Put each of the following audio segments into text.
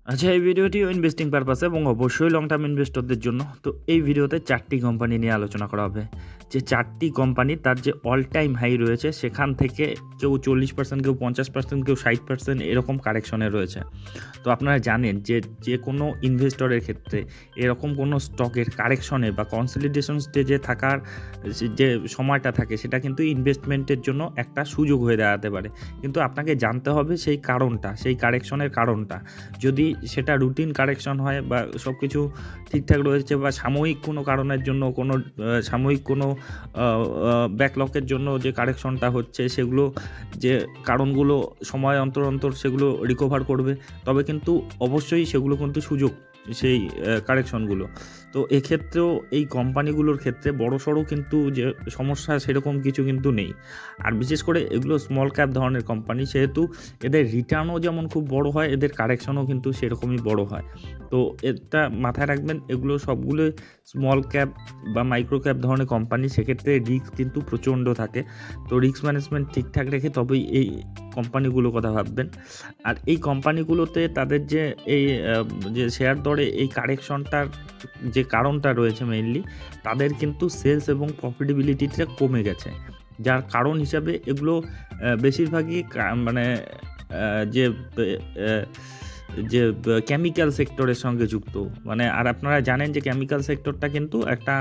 আচ্ছা, এই ভিডিওটিও ইনভেস্টিং পারপাসে এবং অবশ্যই লং টার্ম ইনভেস্টরদের জন্য। তো এই ভিডিওতে 4টি কোম্পানি নিয়ে আলোচনা করা হবে। যে 4টি কোম্পানি তার যে অল টাইম হাই রয়েছে সেখান থেকে কেউ 40%, কেউ 50%, কেউ 60% এরকম কারেকশনে রয়েছে। তো আপনারা জানেন যে কোনো ইনভেস্টরের ক্ষেত্রে এরকম কোনো স্টকের কারেকশনে বা কনসলিডেশন স্টেজে থাকার যে সময়টা থাকে সেটা কিন্তু ইনভেস্টমেন্টের জন্য একটা সুযোগ হয়ে দাঁড়াতে পারে। কিন্তু আপনাকে জানতে হবে সেই কারণটা, সেই কারেকশনের কারণটা। যদি সেটা রুটিন কারেকশন হয় বা সব কিছু ঠিকঠাক রয়েছে বা সাময়িক কোনো কারণের জন্য কোনো সাময়িক কোনো ব্যাকলকের জন্য যে কারেকশনটা হচ্ছে সেগুলো যে কারণগুলো সময় অন্তর অন্তর সেগুলো রিকভার করবে, তবে কিন্তু অবশ্যই সেগুলো কিন্তু সুযোগ সেই কারেকশনগুলো। তো এক্ষেত্রেও এই কোম্পানিগুলোর ক্ষেত্রে বড়সড় কিন্তু যে সমস্যা সেরকম কিছু কিন্তু নেই। আর বিশেষ করে এগুলো স্মল ক্যাপ ধরনের কোম্পানি, সেহেতু এদের রিটার্নও যেমন খুব বড় হয়, এদের কারেকশনও কিন্তু সেরকমই বড় হয়। তো এটা মাথায় রাখবেন, এগুলো সবগুলোই স্মল ক্যাপ বা মাইক্রো ক্যাপ ধরনের কোম্পানি, সেক্ষেত্রে রিস্ক কিন্তু প্রচণ্ড থাকে। তো রিস্ক ম্যানেজমেন্ট ঠিকঠাক রেখে তবেই এই কোম্পানিগুলোর কথা ভাববেন। আর এই কোম্পানিগুলোতে তাদের যে শেয়ার দরে এই কারেকশনটার যে কারণটা রয়েছে মেইনলি, তাদের কিন্তু সেলস এবং প্রফিটেবিলিটিটা কমে গেছে। যার কারণ হিসাবে এগুলো বেশিরভাগই মানে যে যে কেমিক্যাল সেক্টরের সঙ্গে যুক্ত। মানে আর আপনারা জানেন যে কেমিক্যাল সেক্টরটা কিন্তু একটা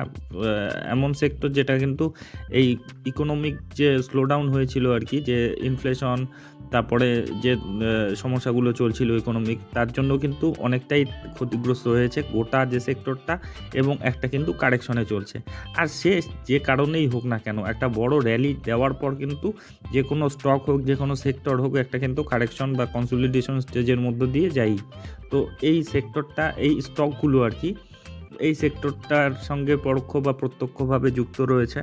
এমন সেক্টর যেটা কিন্তু এই ইকোনমিক যে স্লোডাউন হয়েছিল আর কি, যে ইনফ্লেশন, তারপরে যে সমস্যাগুলো চলছিল ইকোনমিক, তার জন্য কিন্তু অনেকটাই ক্ষতিগ্রস্ত হয়েছে গোটা যে সেক্টরটা, এবং একটা কিন্তু কারেকশনে চলছে। আর সে যে কারণেই হোক না কেন, একটা বড় র্যালি দেওয়ার পর কিন্তু যে কোনো স্টক হোক, যে কোনো সেক্টর হোক, একটা কিন্তু কারেকশন বা কনসলিডেশন স্টেজের মধ্য দিয়ে যাই। তো এই সেক্টরটা, এই স্টকগুলো আর কি, এই সেক্টরটার সঙ্গে পরোক্ষ বা প্রত্যক্ষভাবে যুক্ত রয়েছে।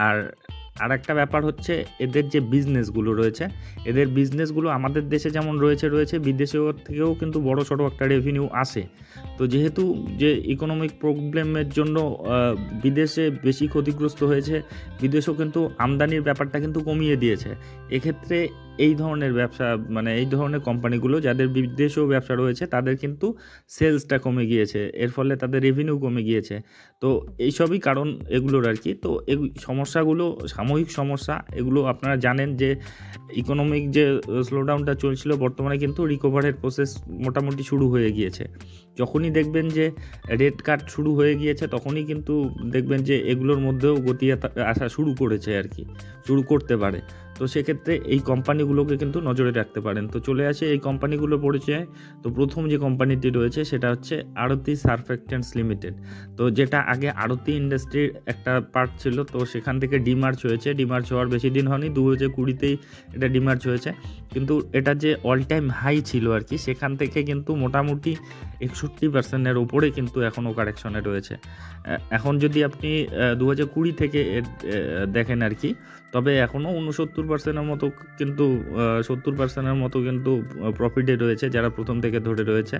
আর একটা ব্যাপার হচ্ছে এদের যে বিজনেসগুলো রয়েছে, এদের বিজনেসগুলো আমাদের দেশে যেমন রয়েছে বিদেশেও থেকেও কিন্তু বড় সড়ো একটা রেভিনিউ আসে। তো যেহেতু যে ইকোনমিক প্রবলেমের জন্য বিদেশে বেশি ক্ষতিগ্রস্ত হয়েছে, বিদেশেও কিন্তু আমদানির ব্যাপারটা কিন্তু কমিয়ে দিয়েছে। এক্ষেত্রে এই ধরনের ব্যবসা, মানে এই ধরনের কোম্পানিগুলো যাদের বিদেশেও ব্যবসা রয়েছে, তাদের কিন্তু সেলসটা কমে গিয়েছে, এর ফলে তাদের রেভিনিউ কমে গিয়েছে। তো এইসবই কারণ এগুলোর আর কি। তো এই সমস্যাগুলো সাময়িক সমস্যা, এগুলো আপনারা জানেন যে ইকোনমিক যে স্লোডাউনটা চলছিল, বর্তমানে কিন্তু রিকভারের প্রসেস মোটামুটি শুরু হয়ে গিয়েছে। যখনই দেখবেন যে রেট কাট শুরু হয়ে গিয়েছে, তখনই কিন্তু দেখবেন যে এগুলোর মধ্যেও গতি আসা শুরু করেছে আর কি, শুরু করতে পারে। তো সেক্ষেত্রে এই কোম্পানিগুলোকে কিন্তু নজরে রাখতে পারেন। তো চলে আসে এই কোম্পানিগুলো পরিচয়। তো প্রথম যে কোম্পানিটি রয়েছে সেটা হচ্ছে আরতি সারফেক্টেন্টস লিমিটেড। তো যেটা আগে আরতি ইন্ডাস্ট্রির একটা পার্ট ছিল, তো সেখান থেকে ডিমার্জ হয়েছে। ডিমার্জ হওয়ার বেশি দিন হয়নি, 2020তেই এটা ডিমার্জ হয়েছে। কিন্তু এটা যে অল টাইম হাই ছিল আর কি, সেখান থেকে কিন্তু মোটামুটি 61%-এর ওপরে কিন্তু এখনও কারেকশনে রয়েছে। এখন যদি আপনি 2020 থেকে দেখেন আর কি, তবে এখনও 69%-এর মতো কিন্তু 70%-এর মতো কিন্তু প্রফিটে রয়েছে যারা প্রথম থেকে ধরে রয়েছে।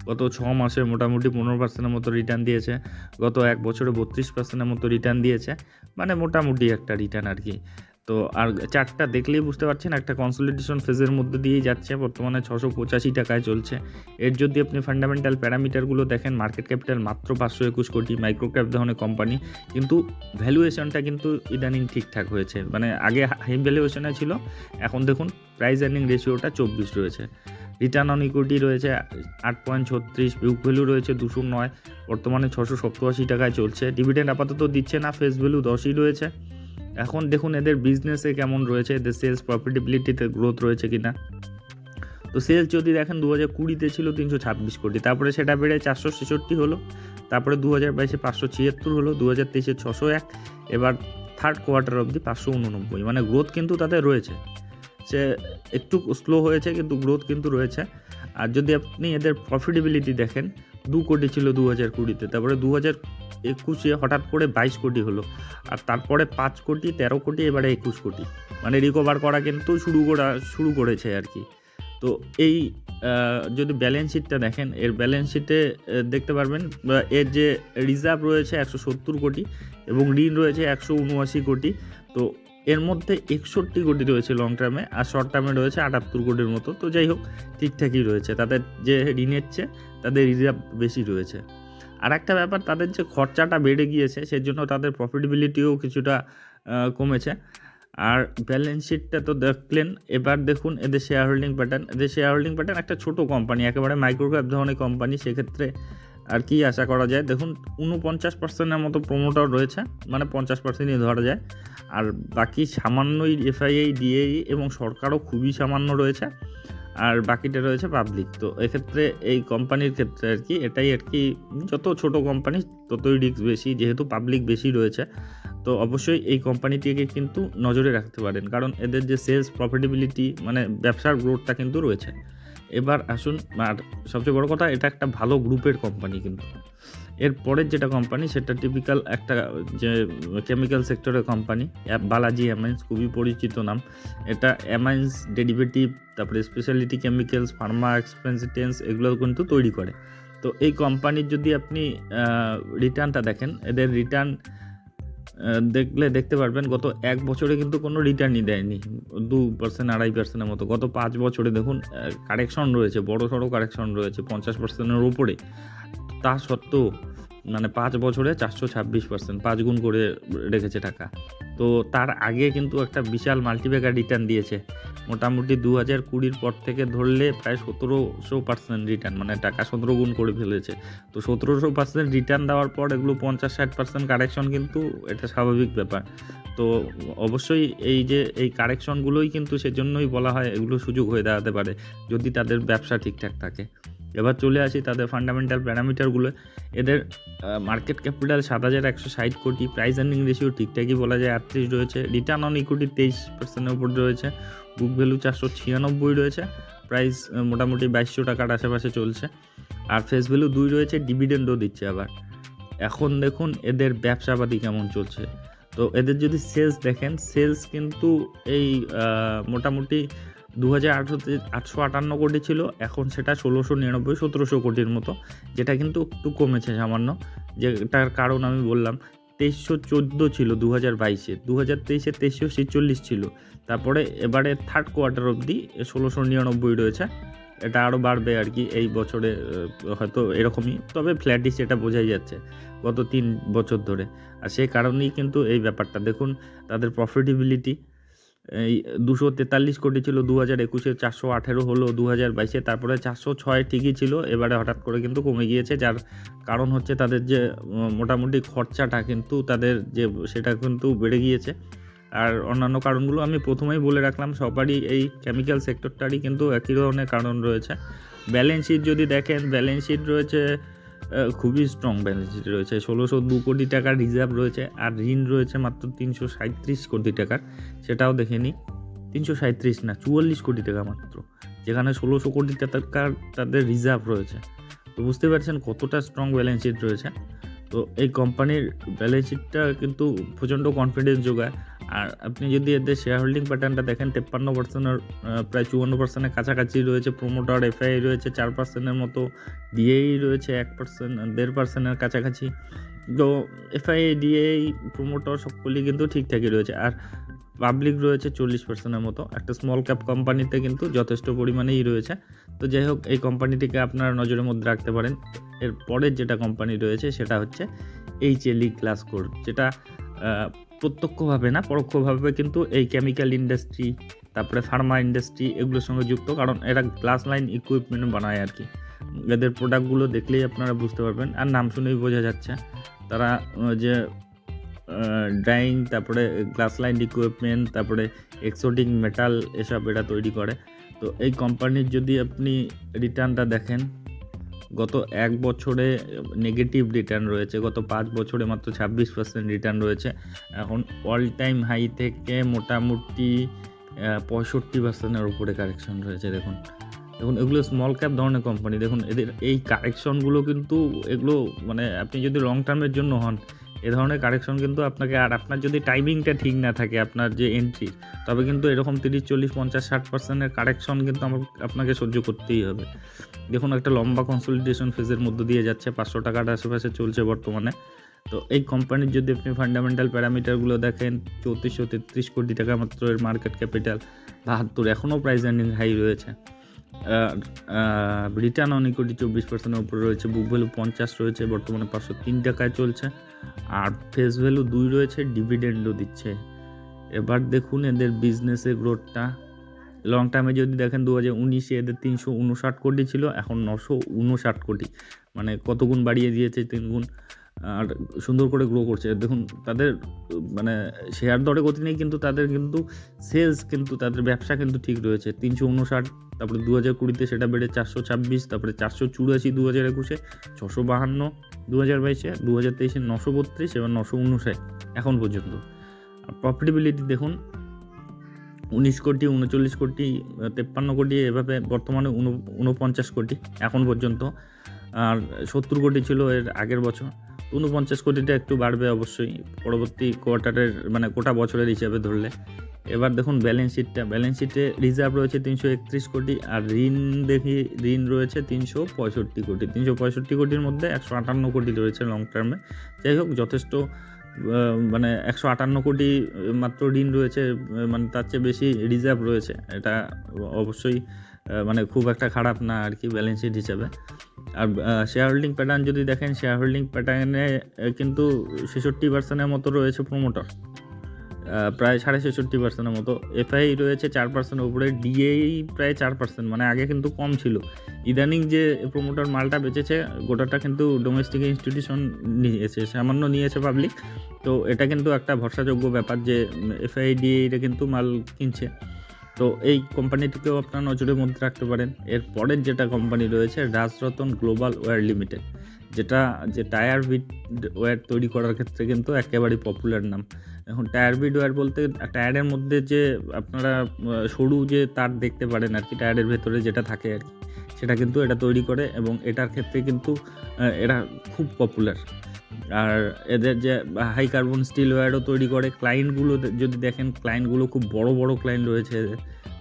গত 6 মাসে মোটামুটি 15%-এর মতো রিটার্ন দিয়েছে, গত 1 বছরে 32%-এর মতো রিটার্ন দিয়েছে, মানে মোটামুটি একটা রিটার্ন আর কি। তো আর চার্টটা দেখলেই বুঝতে পারছেন একটা কনসলিডেশন ফেজের মধ্যে দিয়েই যাচ্ছে, বর্তমানে 685 টাকায় চলছে। এর যদি আপনি ফান্ডামেন্টাল প্যারামিটারগুলো দেখেন, মার্কেট ক্যাপিটাল মাত্র 521 কোটি, মাইক্রো ক্যাপ ধরনের কোম্পানি, কিন্তু ভ্যালুয়েশনটা কিন্তু ইদানিং ঠিকঠাক হয়েছে। মানে আগে হাই ভ্যালুয়েশনে ছিল, এখন দেখুন প্রাইস আর্নিং রেশিওটা 24 রয়েছে, রিটার্ন অন ইকুইটি রয়েছে 8.36, বুক ভ্যালু রয়েছে 209, বর্তমানে 687 টাকায় চলছে। ডিভিডেন্ড আপাতত দিচ্ছে না, ফেস ভ্যালু 10ই রয়েছে। এখন দেখুন এদের বিজনেসে কেমন রয়েছে, এদের সেলস প্রফিটেবিলিটিতে গ্রোথ রয়েছে কিনা। তো সেলস যদি দেখেন 2020-তে ছিল 326 কোটি, তারপরে সেটা বেড়ে 466 হলো, তারপরে 2022-এ 576 হলো, 2023-এ 601, এবার থার্ড কোয়ার্টার অবধি 589। মানে গ্রোথ কিন্তু তাদের রয়েছে, সে একটু স্লো হয়েছে কিন্তু গ্রোথ কিন্তু রয়েছে। আর যদি আপনি এদের প্রফিটেবিলিটি দেখেন, 2 কোটি ছিল 2020-তে, তারপরে 2021-এ হঠাৎ করে 22 কোটি হলো, আর তারপরে 5 কোটি, 13 কোটি, এবারে 21 কোটি। মানে রিকভার করা কিন্তু শুরু করেছে আর কি। তো এই যদি ব্যালেন্স শিটটা দেখেন, এর ব্যালেন্স শিটে দেখতে পারবেন এর যে রিজার্ভ রয়েছে 170 কোটি এবং ঋণ রয়েছে 179 কোটি। তো এর মধ্যে 61 কোটি রয়েছে লং টার্মে, আর শর্ট টার্মে রয়েছে 78 কোটির মতো। তো যাই হোক, ঠিকঠাকই রয়েছে। তাদের যে ঋণের চেয়ে তাদের রিজার্ভ বেশি রয়েছে। আর একটা ব্যাপার, তাদের যে খরচাটা বেড়ে গিয়েছে সেজন্য তাদের প্রফিটেবিলিটিও কিছুটা কমেছে। আর ব্যালেন্স শিটটা তো দেখলেন। এবার দেখুন এদের শেয়ার হোল্ডিং প্যাটার্ন। এদের শেয়ার হোল্ডিং প্যাটার্ন একটা ছোটো কোম্পানি, একেবারে মাইক্রোক্যাপ ধরনের কোম্পানি, সেক্ষেত্রে আর কি আশা করা যায়। দেখুন 49%-এর মতো প্রোমোটার রয়েছে, মানে 50%ই ধরা যায়। আর বাকি সামান্যই এফআইআই, ডিএই এবং সরকারও খুবই সামান্য রয়েছে, আর বাকিটা রয়েছে পাবলিক। তো এক্ষেত্রে এই কোম্পানির ক্ষেত্রে আর কি এটাই আর কি, যত ছোট কোম্পানি ততই রিস্ক বেশি, যেহেতু পাবলিক বেশি রয়েছে। তো অবশ্যই এই কোম্পানিটিকে কিন্তু নজরে রাখতে পারেন, কারণ এদের যে সেলস প্রফিটেবিলিটি, মানে ব্যবসার গ্রোথটা কিন্তু রয়েছে। এবার আসুন, আর সবচেয়ে বড় কথা, এটা একটা ভালো গ্রুপের কোম্পানি। কিন্তু এর পরের যেটা কোম্পানি, সেটা টিপিক্যাল একটা যে কেমিক্যাল সেক্টরের কোম্পানি, বালাজি অ্যামাইন্স, খুবই পরিচিত নাম। এটা অ্যামাইন্স ডেরিভেটিভ, তারপরে স্পেশালিটি কেমিক্যালস, ফার্মা এক্সপেন্সিটেন্স, এগুলো কিন্তু তৈরি করে। তো এই কোম্পানির যদি আপনি রিটার্নটা দেখেন, এদের রিটার্ন দেখতে পারবেন গত 1 বছরে কিন্তু কোনো রিটার্নই দেয়নি, 2%, 2.5%-এর মতো। গত 5 বছরে দেখুন কারেকশন রয়েছে, বড় সড়ো কারেকশন রয়েছে 50%-এর উপরে। তা সত্ত্বেও মানে 5 বছরে 426%, 5 গুণ করে রেখেছে টাকা। তো তার আগে কিন্তু একটা বিশাল মাল্টিব্যাগার রিটার্ন দিয়েছে, মোটামুটি 2020 পর থেকে ধরলে প্রায় 1700% রিটার্ন, মানে টাকা 17 গুণ করে ফেলেছে। তো 1700% রিটার্ন দেওয়ার পর এগুলো 50-60% কারেকশন, কিন্তু এটা স্বাভাবিক ব্যাপার। তো অবশ্যই এই যে এই কারেকশনগুলোই কিন্তু সেজন্যই বলা হয় এগুলো সুযোগ হয়ে দাঁড়াতে পারে, যদি তাদের ব্যবসা ঠিকঠাক থাকে। এবার চলে আসি তাদের ফান্ডামেন্টাল প্যারামিটারগুলো। এদের মার্কেট ক্যাপিটাল 7160 কোটি, প্রাইস আর্নিং রেশিও ঠিকঠাকই বলা যায় 38 রয়েছে, রিটার্ন অন ইকুইটি 23%-এর উপর রয়েছে, বুক ভ্যালু 496 রয়েছে, প্রাইস মোটামুটি 2200 টাকার আশেপাশে চলছে, আর ফেস ভ্যালু 2 রয়েছে, ডিভিডেন্ডও দিচ্ছে আবার। এখন দেখুন এদের ব্যবসাপাতি কেমন চলছে। তো এদের যদি সেলস দেখেন, সেলস কিন্তু এই মোটামুটি 2018-তে 858 কোটি ছিল, এখন সেটা 1699-1700 কোটির মতো, যেটা কিন্তু একটু কমেছে সামান্য। যেটার কারণ আমি বললাম, 2314 ছিল 2022-এ, 2023-এ 2346 ছিল, তারপরে এবারে থার্ড কোয়ার্টার অবধি 1699 রয়েছে। এটা আরও বাড়বে আর কি এই বছরে, হয়তো এরকমই, তবে ফ্ল্যাটিশ এটা বোঝাই যাচ্ছে গত 3 বছর ধরে। আর সেই কারণেই কিন্তু এই ব্যাপারটা দেখুন, তাদের প্রফিটেবিলিটি এই 243 কোটি ছিল 2021-এ, 418 হলো 2022-এ, তারপরে 406 ঠিকই ছিল, এবারে হঠাৎ করে কিন্তু কমে গিয়েছে। যার কারণ হচ্ছে তাদের যে মোটামুটি খরচাটা কিন্তু তাদের যে সেটা কিন্তু বেড়ে গিয়েছে। আর অন্যান্য কারণগুলো আমি প্রথমেই বলে রাখলাম, সবারই এই কেমিক্যাল সেক্টরটারই কিন্তু একই ধরনের কারণ রয়েছে। ব্যালেন্স শিট যদি দেখেন, ব্যালেন্স শিট রয়েছে খুবই স্ট্রং, ব্যালেন্স শিট রয়েছে 1602 কোটি টাকার রিজার্ভ রয়েছে, আর ঋণ রয়েছে মাত্র 337 কোটি টাকার। সেটাও দেখে নিই, 337 না, 44 কোটি টাকা মাত্র, যেখানে 1600 কোটি টাকার তাদের রিজার্ভ রয়েছে। তো বুঝতে পারছেন কতটা স্ট্রং ব্যালেন্স শিট রয়েছে। তো এই কোম্পানির ব্যালেন্স শিটটা কিন্তু প্রচণ্ড কনফিডেন্স যোগায়। আর আপনি যদি এদের শেয়ার হোল্ডিং প্যাটার্নটা দেখেন, 53%-এর প্রায় 54%-এর কাছাকাছি রয়েছে প্রোমোটার, এফআইআই রয়েছে 4%-এর মতো, ডিএই রয়েছে 1%, 1.5%-এর কাছাকাছি। তো এফআইআই, ডিএই, প্রোমোটার সকলেই কিন্তু ঠিকঠাকই রয়েছে, আর পাবলিক রয়েছে 40%-এর মতো। একটা স্মল ক্যাপ কোম্পানিতে কিন্তু যথেষ্ট পরিমাণেই রয়েছে। তো যাই হোক, এই কোম্পানিটিকে আপনারা নজরের মধ্যে রাখতে পারেন। এর পরের যেটা কোম্পানি রয়েছে সেটা হচ্ছে এইচএলই গ্লাসকোর, যেটা প্রত্যক্ষভাবে না পরোক্ষভাবে কিন্তু এই কেমিক্যাল ইন্ডাস্ট্রি, তারপরে ফার্মা ইন্ডাস্ট্রি, এগুলোর সঙ্গে যুক্ত, কারণ এরা গ্লাস লাইন ইকুইপমেন্ট বানায় আর কি। এদের প্রোডাক্টগুলো দেখলেই আপনারা বুঝতে পারবেন, আর নাম শুনেই বোঝা যাচ্ছে তারা যে ড্রাইং, তারপরে গ্লাস লাইন ইকুইপমেন্ট, তারপরে এক্সোটিক মেটাল, এসব এরা তৈরি করে। তো এই কোম্পানির যদি আপনি রিটার্নটা দেখেন, গত 1 বছরে নেগেটিভ রিটার্ন রয়েছে, গত 5 বছরে মাত্র 26% রিটার্ন রয়েছে। এখন অল টাইম হাই থেকে মোটামুটি 65%-এর উপরে কারেকশন রয়েছে। দেখুন এগুলো স্মল ক্যাপ ধরনের কোম্পানি। দেখুন এদের এই কারেকশনগুলো কিন্তু, এগুলো মানে আপনি যদি লং টার্মের জন্য হন, এ ধরনের কারেকশন কিন্তু আপনাকে, আর আপনার যদি টাইমিংটা ঠিক না থাকে আপনার যে এন্ট্রি, তবে কিন্তু এরকম 30, 40, 50, 60%-এর কারেকশন কিন্তু আপনাকে সহ্য করতেই হবে। দেখুন একটা লম্বা কনসলিডেশন ফেজের মধ্য দিয়ে যাচ্ছে, 500 টাকার আশেপাশে চলছে বর্তমানে। তো এই কোম্পানির যদি আপনি ফান্ডামেন্টাল প্যারামিটারগুলো দেখেন, 3433 কোটি টাকা মাত্র এর মার্কেট ক্যাপিটাল, 72 এখনও প্রাইস আর্নিং হাই রয়েছে। রিটার্ন অন ইকুইটি 24%-এর উপরে রয়েছে, বুক ভ্যালু 50 রয়েছে, বর্তমানে 503 টাকায় চলছে, আর ফেস ভ্যালু 2 রয়েছে, ডিভিডেন্ডও দিচ্ছে। এবার দেখুন এদের বিজনেসের গ্রোথটা লং টার্মে যদি দেখেন 2019-এ এদের 359 কোটি ছিল, এখন 959 কোটি, মানে কত গুণ বাড়িয়ে দিয়েছে, 3 গুণ, আর সুন্দর করে গ্রো করছে। দেখুন তাদের মানে শেয়ার দরে গতি নেই, কিন্তু তাদের কিন্তু সেলস কিন্তু তাদের ব্যবসা কিন্তু ঠিক রয়েছে। 359, তারপরে 2020-তে সেটা বেড়ে 426, তারপরে 484 2021-এ, 652 2022-এ, 2023-এ 932, এবার 959 এখন পর্যন্ত। প্রফিটেবিলিটি দেখুন 19 কোটি, 39 কোটি, 53 কোটি, এভাবে বর্তমানে 49 কোটি এখন পর্যন্ত, আর 70 কোটি ছিল এর আগের বছর। 49 কোটিটা একটু বাড়বে অবশ্যই পরবর্তী কোয়ার্টারের মানে গোটা বছরের হিসাবে ধরলে। এবার দেখুন ব্যালেন্স শিটে রিজার্ভ রয়েছে 331 কোটি, আর ঋণ রয়েছে 365 কোটি। 365 কোটির মধ্যে 158 কোটি রয়েছে লং টার্মে। যাই হোক, যথেষ্ট মানে 158 কোটি মাত্র ঋণ রয়েছে, মানে তার চেয়ে বেশি রিজার্ভ রয়েছে, এটা অবশ্যই মানে খুব একটা খারাপ না আর কি ব্যালেন্স শিট হিসাবে। আর শেয়ার হোল্ডিং প্যাটার্ন যদি দেখেন, শেয়ার হোল্ডিং প্যাটার্নে কিন্তু 66%-এর মতো রয়েছে প্রমোটার, প্রায় 66.5%-এর মতো। এফআই রয়েছে 4%-এর উপরে, ডিএই প্রায় 4%, মানে আগে কিন্তু কম ছিল। ইদানিং যে প্রমোটার মালটা বেচেছে গোটাটা কিন্তু ডোমেস্টিক ইনস্টিটিউশন নিয়েছে, সামান্য নিয়েছে পাবলিক। তো এটা কিন্তু একটা ভরসাযোগ্য ব্যাপার যে এফআই ডিএইটা কিন্তু মাল কিনছে। তো এই কোম্পানিটিকেও আপনার নজরের মধ্যে রাখতে পারেন। এর পরের যেটা কোম্পানি রয়েছে রাজরতন গ্লোবাল ওয়্যার লিমিটেড, যেটা টায়ার বিট ওয়্যার তৈরি করার ক্ষেত্রে কিন্তু একেবারেই পপুলার নাম। এখন টায়ার বিট ওয়্যার বলতে টায়ারের মধ্যে যে আপনারা সরু যে তার দেখতে পারেন আর কি, টায়ারের ভেতরে যেটা থাকে আর কি, সেটা কিন্তু এটা তৈরি করে, এবং এটার ক্ষেত্রে কিন্তু এরা খুব পপুলার। আর এদের যে হাই কার্বন স্টিল ওয়্যারও তৈরি করে। ক্লায়েন্টগুলো যদি দেখেন, ক্লায়েন্টগুলো খুব বড় বড় ক্লায়েন্ট রয়েছে।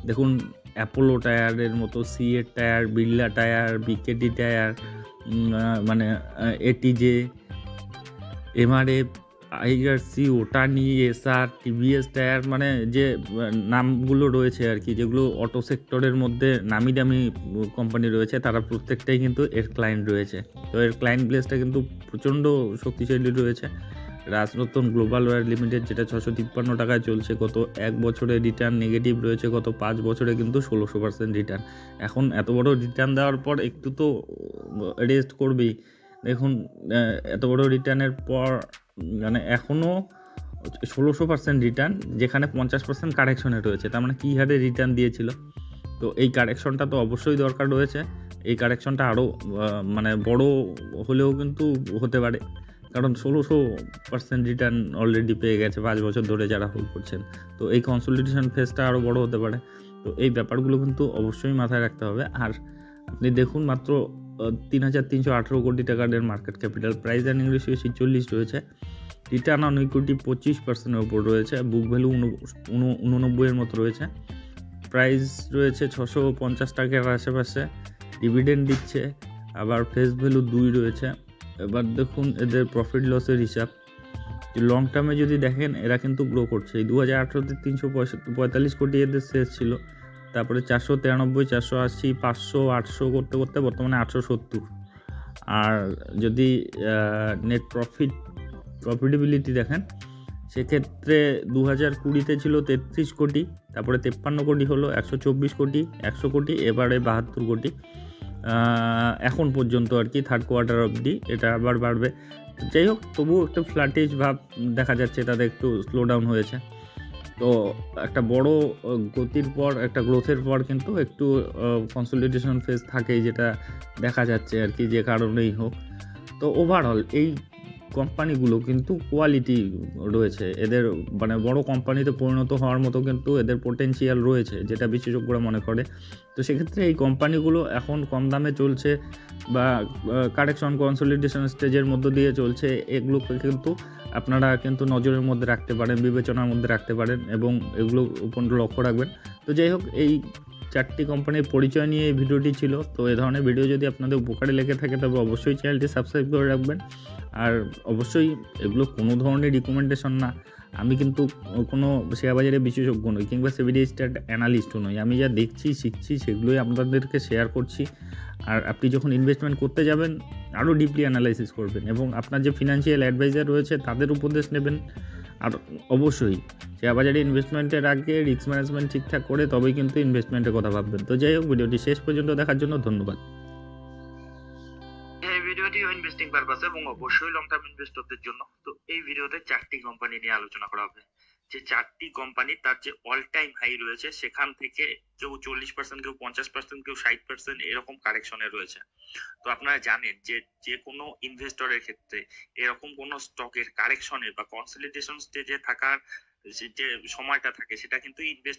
দেখুন অ্যাপোলো টায়ারের মতো, CEAT tyre, Birla tyre, BKT tyre, মানে এটিজে, MRF, IRC, Otani, SR, TVS tyre, মানে যে নামগুলো রয়েছে আর কি, যেগুলো অটো সেক্টরের মধ্যে নামি দামি কোম্পানি রয়েছে, তারা প্রত্যেকটাই কিন্তু এর ক্লায়েন্ট রয়েছে। তো এর ক্লায়েন্ট বেসটা কিন্তু প্রচণ্ড শক্তিশালী রয়েছে। রাজরতন গ্লোবাল ওয়্যার লিমিটেড, যেটা 653 টাকায় চলছে, গত 1 বছরে রিটার্ন নেগেটিভ রয়েছে, গত 5 বছরে কিন্তু 16% রিটার্ন। এখন এত বড় রিটার্ন দেওয়ার পর একটু তো রেস্ট করবেই। দেখুন এত বড় রিটার্নের পর মানে এখনও 16% রিটার্ন, যেখানে 50% কারেকশনে রয়েছে, তার মানে কী হারে রিটার্ন দিয়েছিল। তো এই কারেকশনটা তো অবশ্যই দরকার রয়েছে। এই কারেকশনটা আরও মানে বড় হলেও কিন্তু হতে পারে, কারণ 16% রিটার্ন অলরেডি পেয়ে গেছে 5 বছর ধরে যারা হোল্ড করছেন। তো এই কনসলিডেশন ফেজটা আরও বড় হতে পারে। তো এই ব্যাপারগুলো কিন্তু অবশ্যই মাথায় রাখতে হবে। আর আপনি দেখুন মাত্র 3,318 কোটি টাকার market capital, price earning ratio 46 রয়েছে, রিটার্ন অন ইকুইটি 25%-এর উপর রয়েছে, বুক ভ্যালু 89-এর মতো রয়েছে, প্রাইস রয়েছে 650 টাকার আশেপাশে, ডিভিডেন্ড দিচ্ছে, আবার ফেস ভ্যালু 2 রয়েছে। এবার দেখুন এদের প্রফিট লসের হিসাব, লং টার্মে যদি দেখেন এরা কিন্তু গ্রো করছে। এই 2018-তে 345 কোটি এদের সেলস ছিল, তারপরে 493, 480, 500, 800 করতে করতে বর্তমানে 870। আর যদি নেট প্রফিটেবিলিটি দেখেন, সেক্ষেত্রে 2020-তে ছিল 33 কোটি, তারপরে 53 কোটি হলো, 124 কোটি, 100 কোটি, এবারে 72 কোটি এখন পর্যন্ত আর কি, থার্ড কোয়ার্টার অবধি। এটা আবার বাড়বে। যাই হোক, তবুও একটু ফ্ল্যাটিশ ভাব দেখা যাচ্ছে, তাদের একটু স্লো ডাউন হয়েছে। তো একটা বড় গতির পর, একটা গ্রোথের পর কিন্তু একটু কনসলিডেশন ফেজ থাকেই, যেটা দেখা যাচ্ছে আর কি, যে কারণেই হোক। তো ওভারঅল এই কোম্পানিগুলো কিন্তু কোয়ালিটি রয়েছে, এদের মানে বড় কোম্পানিতে পরিণত হওয়ার মতো কিন্তু এদের পোটেনশিয়াল রয়েছে, যেটা বিশেষজ্ঞরা মনে করে। তো সেক্ষেত্রে এই কোম্পানিগুলো এখন কম দামে চলছে বা কারেকশন কনসলিডেশন স্টেজের মধ্য দিয়ে চলছে, এগুলোকে কিন্তু আপনারা কিন্তু নজরের মধ্যে রাখতে পারেন, বিবেচনার মধ্যে রাখতে পারেন, এবং এগুলো উপর লক্ষ্য রাখবেন। তো যাই হোক, এই চারটি কোম্পানির পরিচয় নিয়ে এই ভিডিওটি ছিল। তো এই ধরনের ভিডিও যদি আপনাদের উপকারে লেগে থাকে তবে অবশ্যই চ্যানেলটি সাবস্ক্রাইব করে রাখবেন। আর অবশ্যই এগুলো কোনো ধরনের রিকমেন্ডেশন না। আমি কিন্তু কোনো শেয়ার বাজারে বিশেষজ্ঞ নই কিংবা সেবি রেজিস্টার্ড অ্যানালিস্টও নই। আমি যা দেখছি শিখছি সেগুলোই আপনাদেরকে শেয়ার করছি। আর আপনি যখন ইনভেস্টমেন্ট করতে যাবেন আরও ডিপলি অ্যানালাইসিস করবেন এবং আপনার যে ফিনান্সিয়াল অ্যাডভাইজার রয়েছে তাদের উপদেশ নেবেন। আর অবশ্যই শেয়ার বাজারে ইনভেস্টমেন্টের আগে রিস্ক ম্যানেজমেন্ট ঠিকঠাক করে তবেই কিন্তু ইনভেস্টমেন্টের কথা ভাববেন। তো যাই হোক, ভিডিওটি শেষ পর্যন্ত দেখার জন্য ধন্যবাদ। এই ভিডিওটি ইনভেস্টিং পারপাসে এবং অবশ্যই লং টার্ম ইনভেস্টরদের জন্য। তো এই ভিডিওতে চারটি কোম্পানি নিয়ে আলোচনা করা হবে। যে চারটি কোম্পানি তার যে অল টাইম হাই রয়েছে সেখান থেকে কেউ 40%, কেউ 50%, কেউ 60% এরকম কারেকশনে রয়েছে। তো আপনারা জানেন যে যে কোনো ইনভেস্টরের ক্ষেত্রে এরকম কোনো স্টকের কারেকশনে বা কনসলিডেশন স্টেজে থাকার যে সময়টা থাকে সেটা কিন্তু ইনভেস্ট